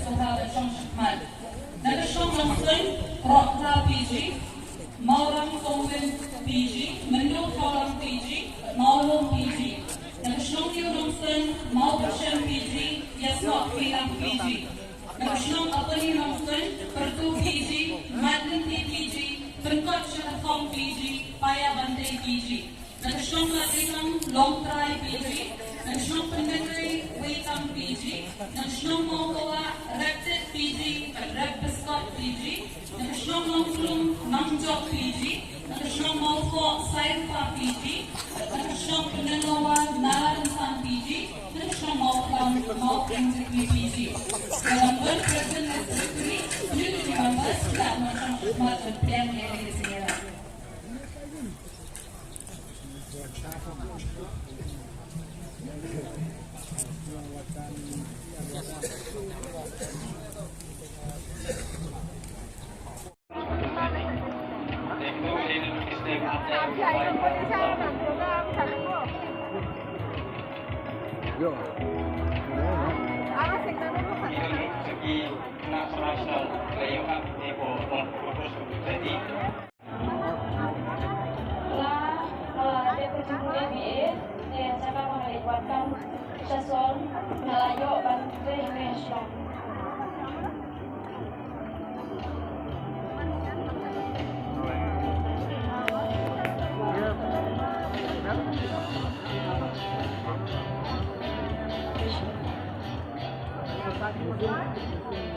السهالة شمس حماد نرشم نصين رقلا بيجي مورم كومبن بيجي منو فورم بيجي مولوم بيجي نرشم يورمسن مورشم بيجي يسمع فيلم بيجي نرشم أطني نصين برتو بيجي مادن بيجي بركات شرخم بيجي بايا بندي بيجي نرشم لكم لونگ تراي بيجي نرشم بندري ويتم بيجي نرشم موضوع ركتت بيجي رك بسكوت بيجي نرشم نمفلوم نمجوك بيجي نرشم موضوع سايفا بيجي نرشم بندنوا نار انسان بيجي نرشم موضوع موضوع بيجي dalam berpresentasi secretary unity members dan macam khidmat dan plan yang disediakan. Segi nasional layout ibu fokus jadi. Ada percuma BA yang sangat melibatkan Sason Melayu Bantu Indonesia. Thank you.